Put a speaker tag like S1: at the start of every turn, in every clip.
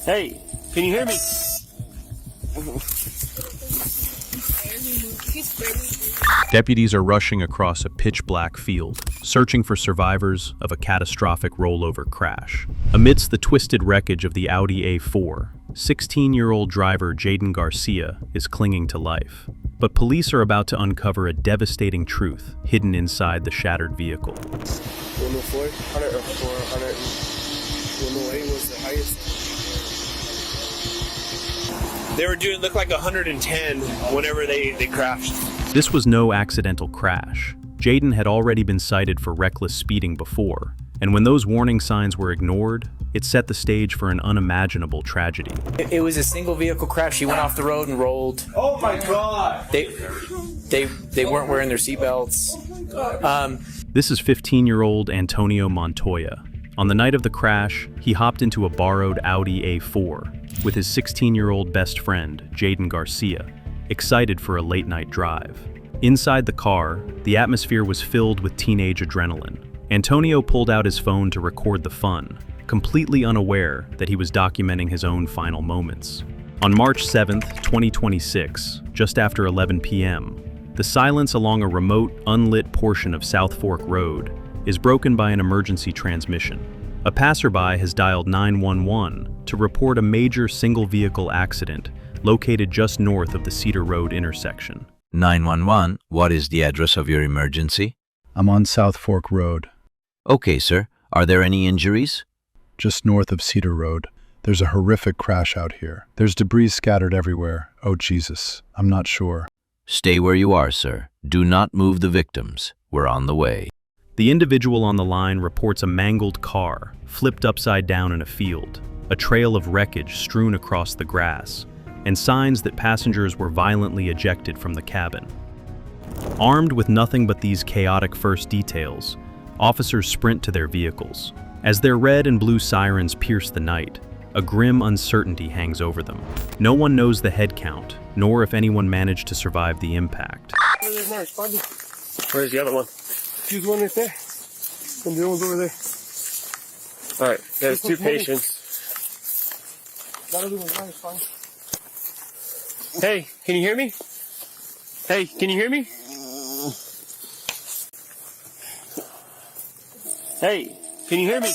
S1: Hey, can you hear me?
S2: Deputies are rushing across a pitch-black field, searching for survivors of a catastrophic rollover crash. Amidst the twisted wreckage of the Audi A4, 16-year-old driver Jaden Garcia is clinging to life. But police are about to uncover a devastating truth hidden inside the shattered vehicle.
S1: 104, 100 or 400, 108 was the highest. They were doing, looked like 110 whenever they crashed.
S2: This was no accidental crash. Jaden had already been cited for reckless speeding before, and when those warning signs were ignored, it set the stage for an unimaginable tragedy.
S3: It was a single vehicle crash. He went off the road and rolled.
S1: Oh my God!
S3: They weren't wearing their seatbelts.
S2: This is 15-year-old Antonio Montoya. On the night of the crash, he hopped into a borrowed Audi A4 with his 16-year-old best friend, Jaden Garcia, excited for a late-night drive. Inside the car, the atmosphere was filled with teenage adrenaline. Antonio pulled out his phone to record the fun, completely unaware that he was documenting his own final moments. On March 7th, 2026, just after 11 p.m., the silence along a remote, unlit portion of South Fork Road is broken by an emergency transmission. A passerby has dialed 911 to report a major single-vehicle accident located just north of the Cedar Road intersection.
S4: 911, what is the address of your emergency?
S5: I'm on South Fork Road,
S4: Okay, sir. Are there any injuries?
S5: just north of Cedar Road. There's a horrific crash out here. There's debris scattered everywhere. Oh, Jesus. I'm not sure.
S4: Stay where you are, sir. Do not move the victims. We're on the way.
S2: The individual on the line reports a mangled car, flipped upside down in a field, a trail of wreckage strewn across the grass, and signs that passengers were violently ejected from the cabin. Armed with nothing but these chaotic first details, officers sprint to their vehicles. As their red and blue sirens pierce the night, a grim uncertainty hangs over them. No one knows the headcount, nor if anyone managed to survive the impact.
S1: There's not responding. Where's the other one? She's one right there. And the other one's over there. Alright, there's two patients. That other one's not responding. Hey, can you hear me? Hey, can you hear me? Hey, can you hear me?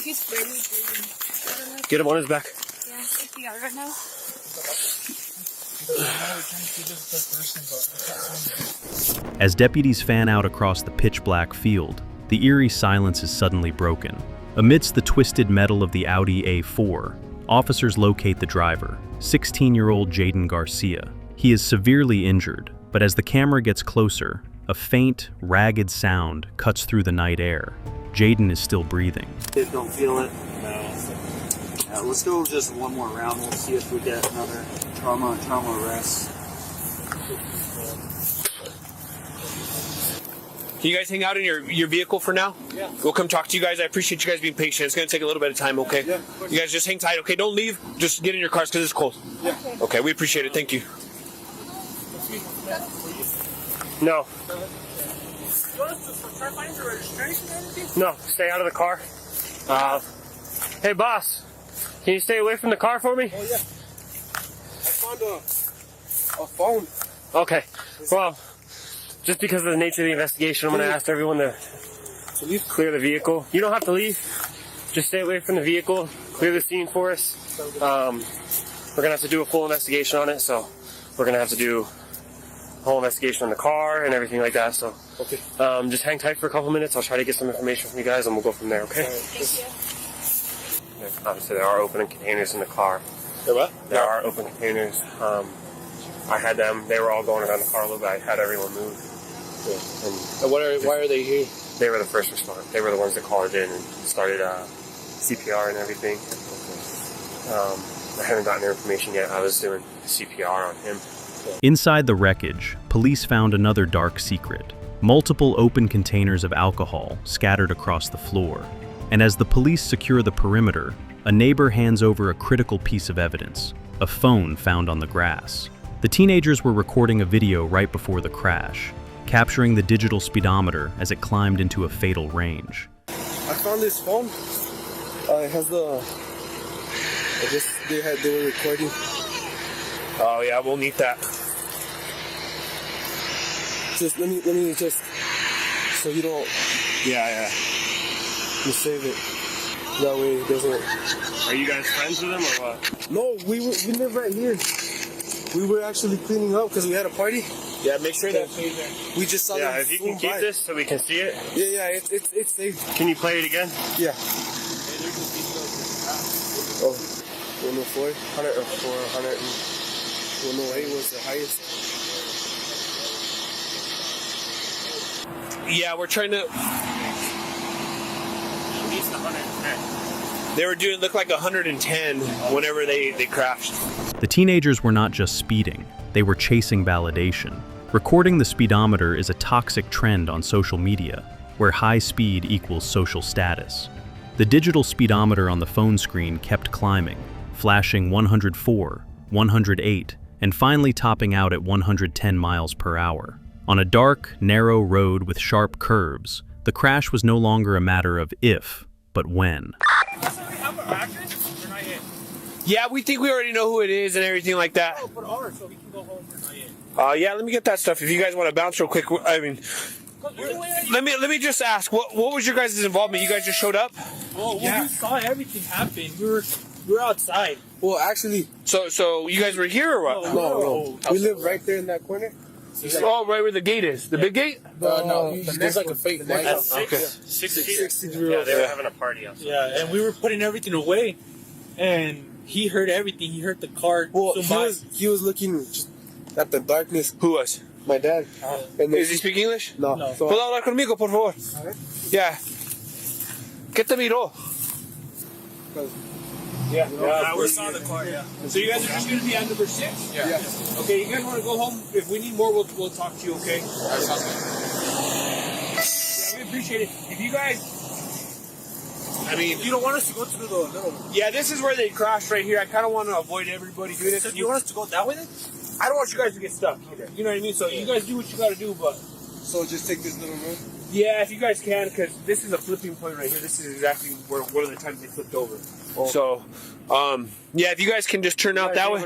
S6: He's barely breathing.
S1: Get him on his back.
S6: Yeah, CPR right now.
S2: As deputies fan out across the pitch-black field, the eerie silence is suddenly broken. Amidst the twisted metal of the Audi A4, officers locate the driver, 16-year-old Jaden Garcia. He is severely injured, but as the camera gets closer, a faint, ragged sound cuts through the night air. Jaden is still breathing.
S7: Don't feel it. No. Yeah, let's go just one more round. We'll see if we get another trauma arrest.
S1: Can you guys hang out in your vehicle for now? Yeah. We'll come talk to you guys. I appreciate you guys being patient. It's going to take a little bit of time, okay? Yeah. You guys just hang tight, okay? Don't leave. Just get in your cars because it's cold. Yeah. Okay, we appreciate it. Thank you. No. No, stay out of the car. Hey, boss. Can you stay away from the car for me?
S7: Oh, yeah. I found a phone.
S1: Okay. Well, just because of the nature of the investigation, I'm going to ask everyone to clear the vehicle. You don't have to leave. Just stay away from the vehicle. Clear the scene for us. We're going to have to do a full investigation on it, so we're going to have to do a whole investigation on the car and everything like that. So
S7: Okay.
S1: just hang tight for a couple minutes. I'll try to get some information from you guys, and we'll go from there, okay? Obviously, there are open containers in the car.
S7: There what?
S1: There are open containers. I had them. They were all going around the car a little bit. I had everyone move.
S7: And why are they here?
S1: They were the first responder. They were the ones that called in and started CPR and everything. I haven't gotten their information yet. I was doing CPR on him.
S2: Inside the wreckage, police found another dark secret. Multiple open containers of alcohol scattered across the floor. And as the police secure the perimeter, a neighbor hands over a critical piece of evidence, a phone found on the grass. The teenagers were recording a video right before the crash, capturing the digital speedometer as it climbed into a fatal range.
S8: I found this phone. It has the. I guess they were recording.
S1: Oh yeah, we'll need that.
S8: Just let me just so you don't.
S1: Yeah.
S8: You save it. That way it doesn't.
S1: Are you guys friends with him or what?
S8: No, we live right here. We were actually cleaning up because we had a party.
S1: Yeah, make sure that.
S8: We just saw them.
S1: Yeah, if you can keep this so we can see it.
S8: Yeah, it's safe.
S1: Can you play it again?
S8: Yeah. Oh, 104, 104, 100, 108 was the highest.
S9: Yeah, we're trying to. They were doing look like 110 whenever they crashed.
S2: The teenagers were not just speeding, they were chasing validation. Recording the speedometer is a toxic trend on social media, where high speed equals social status. The digital speedometer on the phone screen kept climbing, flashing 104, 108, and finally topping out at 110 miles per hour. On a dark, narrow road with sharp curves, the crash was no longer a matter of if, but when.
S9: Yeah, we think we already know who it is and everything like that.
S10: So we can go home.
S9: Yeah, let me get that stuff. If you guys want to bounce real quick, I mean, let me just ask. What was your guys' involvement? You guys just showed up?
S10: Oh, well, we saw everything happen. We were outside.
S8: Well, actually,
S9: so you guys were here or what?
S8: No. We live right there in that corner.
S9: Oh, right where the gate is. The big gate?
S8: No, there's like a fake light.
S9: Okay.
S1: 60. Yeah, they were having a party outside.
S10: Yeah, and we were putting everything away, and he heard everything. He heard the car.
S8: Well, he was looking just at the darkness.
S9: Who was?
S8: My dad. And
S9: Is he speak English?
S8: No. So,
S9: ¿Puedo hablar conmigo, por favor? Yeah. ¿Qué te miró?
S10: Yeah, we saw the car, yeah.
S9: So you guys are just going to be at number 6?
S8: Yeah.
S9: Okay, you guys want to go home? If we need more, we'll talk to you, okay?
S8: That sounds
S9: Yeah, we appreciate it. If you guys... I mean...
S10: You don't want us to go through the little...
S9: Yeah, this is where they crashed right here. I kind of want to avoid everybody doing it.
S10: So you want us to go that way then?
S9: I don't want you guys to get stuck. Okay. You know what I mean? So you guys do what you got to do, but...
S8: So just take this little road?
S9: Yeah, if you guys can, because this is a flipping point right here. This is exactly where one of the times they flipped over.
S8: Oh.
S9: So, yeah, if you guys can just turn out that way.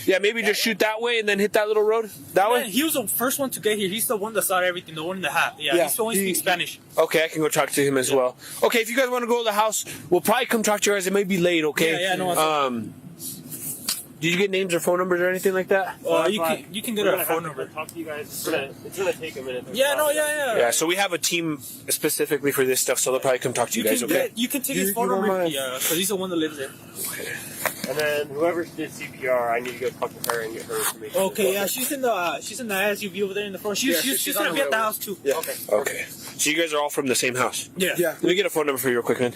S9: Yeah, maybe just shoot that way and then hit that little road. That way?
S10: He was the first one to get here. He's the one that saw everything, the one in the hat. Yeah, he's the one who speaks Spanish.
S9: Okay, I can go talk to him as well. Okay, if you guys want to go to the house, we'll probably come talk to you guys. It may be late, okay?
S10: Yeah, no.
S9: Did you get names or phone numbers or anything like that?
S10: You can get a phone number.
S1: Talk to you guys. It's gonna take a minute.
S10: Yeah.
S9: Yeah, so we have a team specifically for this stuff, so they'll probably come talk to you guys, okay?
S10: You can take his phone number. Yeah, because he's the one that lives there.
S9: Okay.
S1: And then whoever did CPR, I need to go talk to her and get her information.
S10: Okay, yeah, she's in the SUV over there in the front. She's gonna be at the house too.
S8: Yeah.
S9: Okay. So you guys are all from the same house?
S10: Yeah.
S9: Let me get a phone number for you real quick, man.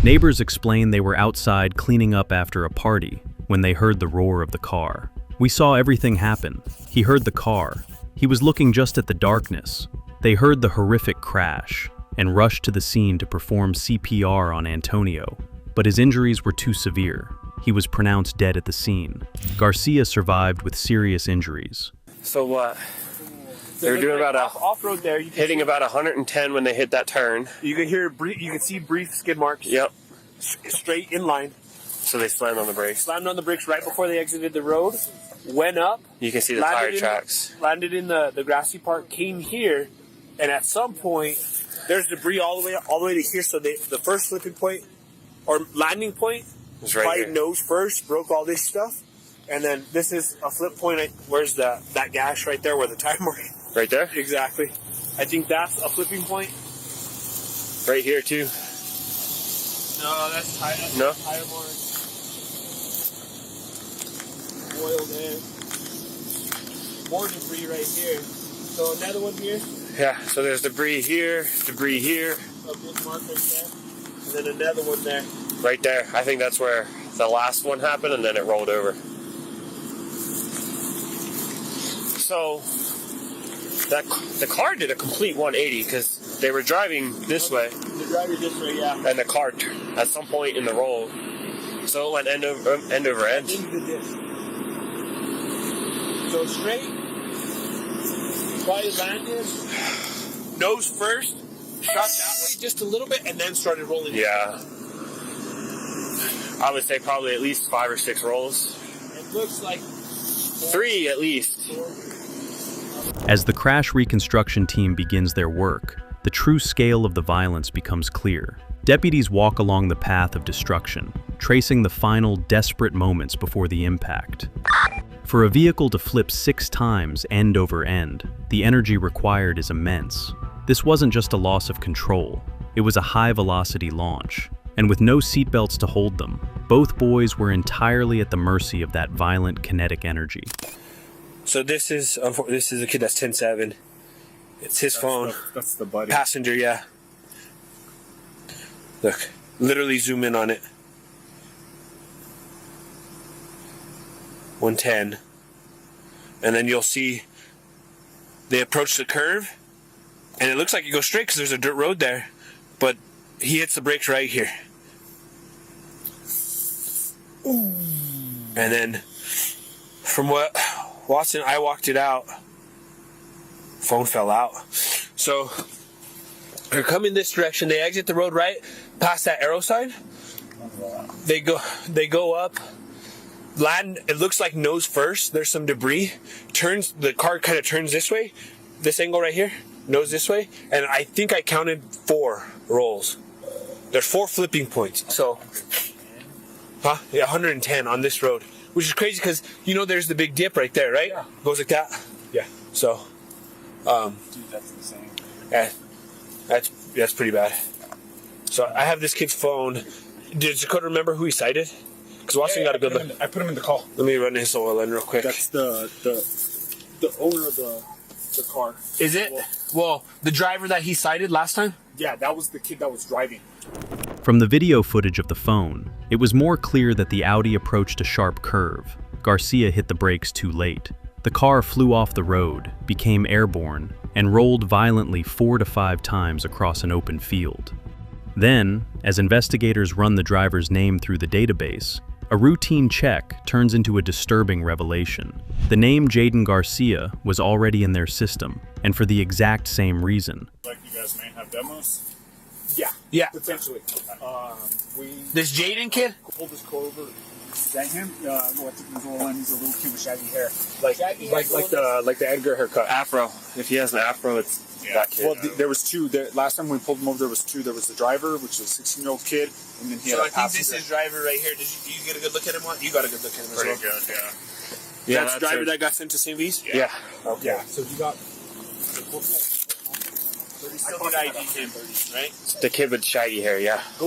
S2: Neighbors explained they were outside cleaning up after a party when they heard the roar of the car. We saw everything happen. He heard the car. He was looking just at the darkness. They heard the horrific crash and rushed to the scene to perform CPR on Antonio, but his injuries were too severe. He was pronounced dead at the scene. Garcia survived with serious injuries.
S1: So what? They were doing about
S9: off-road there.
S1: hitting about 110 when they hit that turn.
S9: You can see brief skid marks.
S1: Yep.
S9: Straight in line.
S1: So they slammed on the brakes.
S9: Slammed on the brakes right before they exited the road. Went up.
S1: You can see the tire tracks.
S9: Landed in the grassy part. Came here, and at some point, there's debris all the way to here. So the first flipping point or landing point
S1: was right
S9: probably
S1: here.
S9: nose first, broke all this stuff, and then this is a flip point. Where's that gash right there where the tire mark?
S1: Right there?
S9: Exactly. I think that's a flipping point.
S1: Right here too.
S9: No, that's tire.
S1: No?
S9: Tire mark. Oil there. More debris right here. So another one here.
S1: Yeah, so there's debris here.
S9: A big mark right there. And then another one there.
S1: Right there. I think that's where the last one happened and then it rolled over. So the car did a complete 180 because they were driving this way.
S9: The driver this way, yeah.
S1: And the car at some point in the roll. So it went end over end.
S9: Into this. So straight. Probably landed. Nose first. shot that way just a little bit and then started rolling.
S1: Yeah. I would say probably at least 5 or 6 rolls.
S9: It looks like
S1: 3 at least.
S2: As the crash reconstruction team begins their work, the true scale of the violence becomes clear. Deputies walk along the path of destruction, tracing the final desperate moments before the impact. For a vehicle to flip 6 times end over end, the energy required is immense. This wasn't just a loss of control, it was a high-velocity launch. And with no seatbelts to hold them, both boys were entirely at the mercy of that violent kinetic energy.
S9: So this is a kid that's 10-7. It's his phone.
S8: That's the buddy.
S9: Passenger, yeah. Look, literally zoom in on it. 110. And then you'll see they approach the curve, and it looks like you go straight because there's a dirt road there, but he hits the brakes right here. Ooh. And then from what Watson, I walked it out. Phone fell out. So they're coming this direction. They exit the road right past that arrow sign. They go up. Land. It looks like nose first. There's some debris. Turns. The car kind of turns this way. This angle right here. Nose this way. And I think I counted 4 rolls. There's 4 flipping points. So, yeah, 110 on this road, which is crazy because there's the big dip right there, right? Yeah. Goes like that. Yeah. So,
S8: dude, that's insane.
S9: Yeah, that's pretty bad. So I have this kid's phone. Did Dakota remember who he cited? Because Watson got a good look.
S8: I put him in the call.
S9: Let me run his OLN real quick.
S8: That's the owner of the car.
S9: Is it? Well, the driver that he cited last time?
S8: Yeah, that was the kid that was driving.
S2: From the video footage of the phone, it was more clear that the Audi approached a sharp curve. Garcia hit the brakes too late. The car flew off the road, became airborne, and rolled violently 4 to 5 times across an open field. Then, as investigators run the driver's name through the database, a routine check turns into a disturbing revelation. The name Jaden Garcia was already in their system, and for the exact same reason.
S8: Like you guys may have demos?
S9: Yeah.
S8: Potentially.
S9: This Jaden kid?
S8: Pull this car over. Is that him? No, I took his OLN. He's a little kid with shaggy hair. Like the Edgar haircut.
S1: Afro. If he has an afro, it's that kid.
S8: Well, there was 2. Last time we pulled him over, there was 2. There was the driver, which was a 16-year-old kid, and then he had a passenger.
S9: I think this is driver right here. Did you get a good look at him? You got a good look at him as well.
S1: Pretty good, yeah.
S9: Yeah, that's driver that got sent to St. V's?
S1: Yeah.
S8: Okay. Yeah. So you got.
S9: Still need ID him, right?
S1: The kid with shaggy hair, yeah.
S9: Do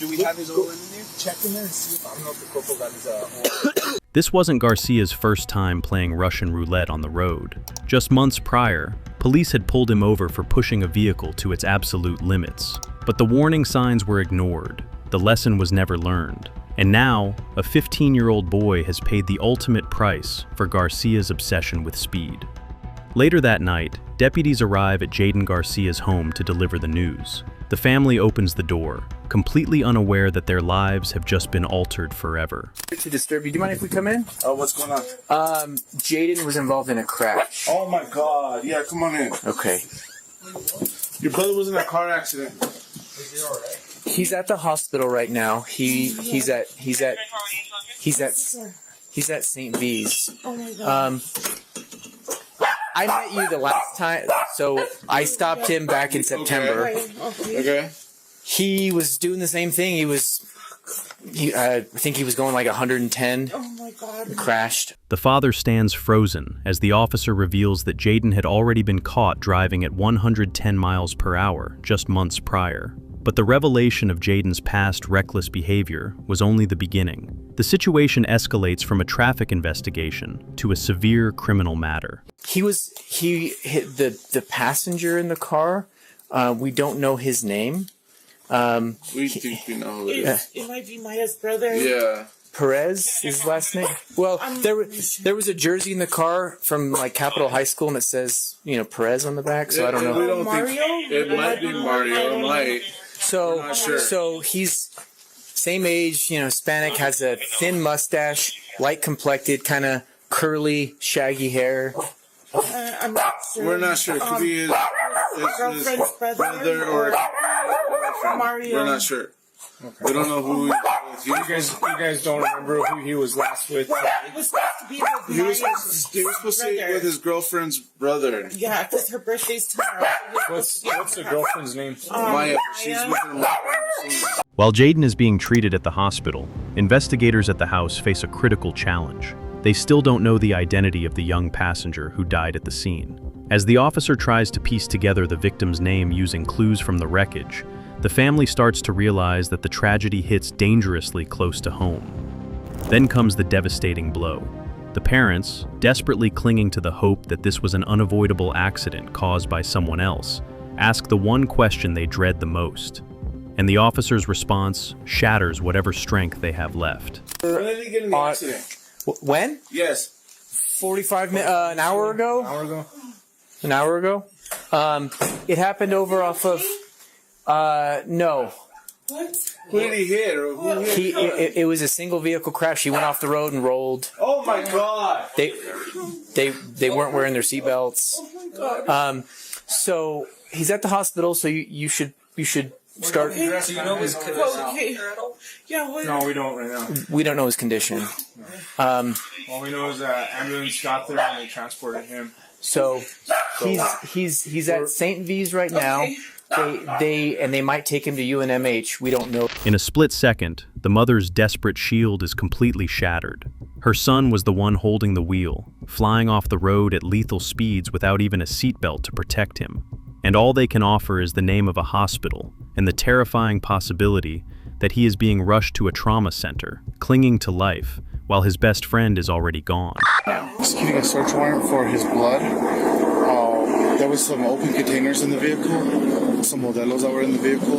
S9: we have his OLN in there?
S8: Check in there and see if I don't know if the corporal got his OLN.
S2: This wasn't Garcia's first time playing Russian roulette on the road. Just months prior, police had pulled him over for pushing a vehicle to its absolute limits. But the warning signs were ignored. The lesson was never learned. And now, a 15-year-old boy has paid the ultimate price for Garcia's obsession with speed. Later that night, deputies arrive at Jaden Garcia's home to deliver the news. The family opens the door, completely unaware that their lives have just been altered forever.
S3: To disturb you, do you mind if we come in?
S8: Oh, what's going on?
S3: Jaden was involved in a crash.
S8: Oh my God! Yeah, come on in.
S3: Okay.
S8: Your brother was in a car accident.
S3: He's at the hospital right now. He's at St. V's.
S6: Oh my God.
S3: I met you the last time, so I stopped him back in September.
S8: Okay.
S3: He was doing the same thing. I think he was going like 110.
S6: Oh my God.
S3: Crashed.
S2: The father stands frozen as the officer reveals that Jaden had already been caught driving at 110 miles per hour just months prior. But the revelation of Jaden's past reckless behavior was only the beginning. The situation escalates from a traffic investigation to a severe criminal matter.
S3: He hit the passenger in the car. We don't know his name.
S8: We think we know who it is.
S6: It might be Maya's brother.
S8: Yeah.
S3: Perez is his last name. Well, there was a jersey in the car from like Capitol High School, and it says Perez on the back. So I don't know.
S8: We don't
S6: Mario?
S8: think it might be Mario. It might.
S3: So,
S8: sure.
S3: So he's same age, Hispanic, has a thin mustache, light complected, kind of curly, shaggy hair.
S6: I'm not sure.
S8: We're not sure. It could be his
S6: girlfriend's brother
S11: or
S6: Mario.
S11: we're not sure. Okay. We don't know who
S8: you guys don't remember who he was last with?
S6: Well, he was supposed to be with
S11: he was supposed to be with his girlfriend's brother.
S6: Yeah, because her birthday's tomorrow.
S8: What's the girlfriend's name?
S11: Maya. She's with her mom.
S2: While Jaden is being treated at the hospital, investigators at the house face a critical challenge. They still don't know the identity of the young passenger who died at the scene. As the officer tries to piece together the victim's name using clues from the wreckage, the family starts to realize that the tragedy hits dangerously close to home. Then comes the devastating blow. The parents, desperately clinging to the hope that this was an unavoidable accident caused by someone else, ask the one question they dread the most. And the officer's response shatters whatever strength they have left.
S11: When did he get in the accident?
S3: When?
S11: Yes.
S3: 45 minutes, an hour ago? An hour ago? It happened over off of, no.
S6: What?
S11: Who did he hit? Or who hit?
S3: It was a single vehicle crash. He went off the road and rolled.
S11: Oh my God.
S3: They weren't wearing their seatbelts.
S6: Oh my God.
S3: So he's at the hospital, so you should start.
S10: Do you know his condition?
S6: Okay. Yeah,
S8: No, we don't right now.
S3: We don't know his condition.
S8: All we know is that ambulance got there and they transported him.
S3: So he's at St. V's right now. They might take him to UNMH. We don't know.
S2: In a split second, the mother's desperate shield is completely shattered. Her son was the one holding the wheel, flying off the road at lethal speeds without even a seatbelt to protect him. And all they can offer is the name of a hospital and the terrifying possibility that he is being rushed to a trauma center, clinging to life, while his best friend is already gone.
S11: Executing a search warrant for his blood. There was some open containers in the vehicle, some modelos that were in the vehicle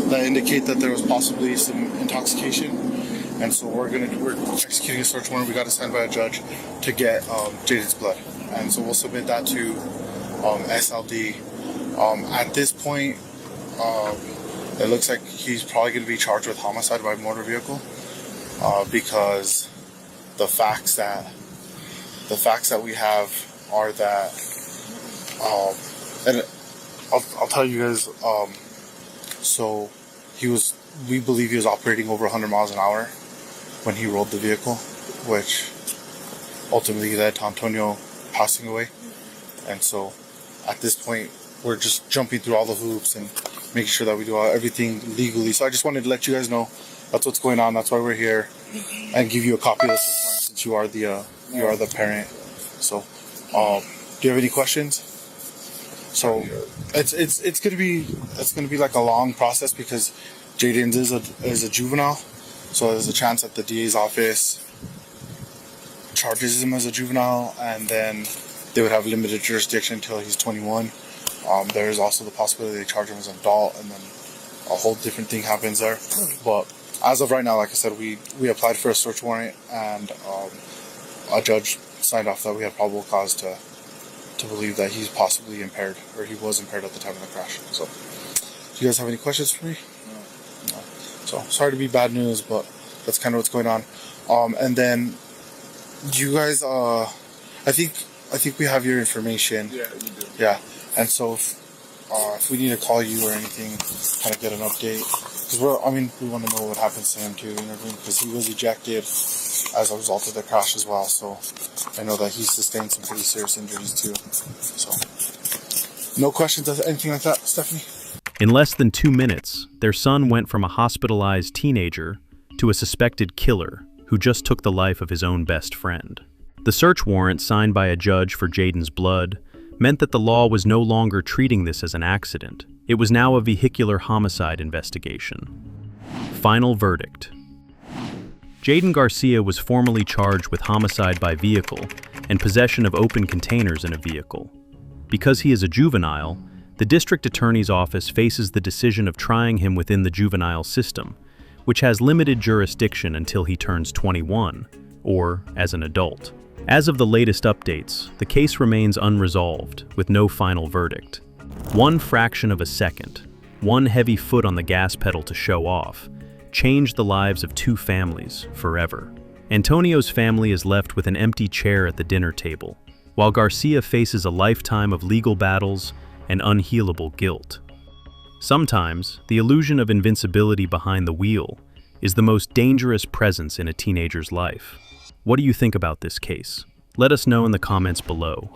S11: that indicate that there was possibly some intoxication. And so we're executing a search warrant. We got to stand by a judge to get Jaden's blood. And so we'll submit that to SLD. At this point, it looks like he's probably going to be charged with homicide by motor vehicle because the facts that we have are that, and I'll tell you guys. So we believe he was operating over 100 miles an hour when he rolled the vehicle, which ultimately led to Antonio passing away. And so at this point, we're just jumping through all the hoops and making sure that we do everything legally. So I just wanted to let you guys know that's what's going on. That's why we're here, and give you a copy of the search warrant since you are the parent. So, do you have any questions? So it's gonna be like a long process because Jaden is a juvenile. So there's a chance that the DA's office charges him as a juvenile, and then they would have limited jurisdiction until he's 21. There is also the possibility they charge him as an adult, and then a whole different thing happens there. But as of right now, like I said, we applied for a search warrant, and a judge signed off that we have probable cause to believe that he's possibly impaired, or he was impaired at the time of the crash. So, do you guys have any questions for me? No. So, sorry to be bad news, but that's kind of what's going on. And then, do you guys, I think we have your information. Yeah, you do.
S8: Yeah.
S11: And so if we need to call you or anything, kind of get an update, because we want to know what happens to him too, because he was ejected as a result of the crash as well. So I know that he sustained some pretty serious injuries too. So no questions, anything like that, Stephanie?
S2: In less than 2 minutes, their son went from a hospitalized teenager to a suspected killer who just took the life of his own best friend. The search warrant signed by a judge for Jaden's blood meant that the law was no longer treating this as an accident. It was now a vehicular homicide investigation. Final verdict. Jaden Garcia was formally charged with homicide by vehicle and possession of open containers in a vehicle. Because he is a juvenile, the district attorney's office faces the decision of trying him within the juvenile system, which has limited jurisdiction until he turns 21, or as an adult. As of the latest updates, the case remains unresolved, with no final verdict. One fraction of a second, one heavy foot on the gas pedal to show off, changed the lives of 2 families forever. Antonio's family is left with an empty chair at the dinner table, while Garcia faces a lifetime of legal battles and unhealable guilt. Sometimes, the illusion of invincibility behind the wheel is the most dangerous presence in a teenager's life. What do you think about this case? Let us know in the comments below.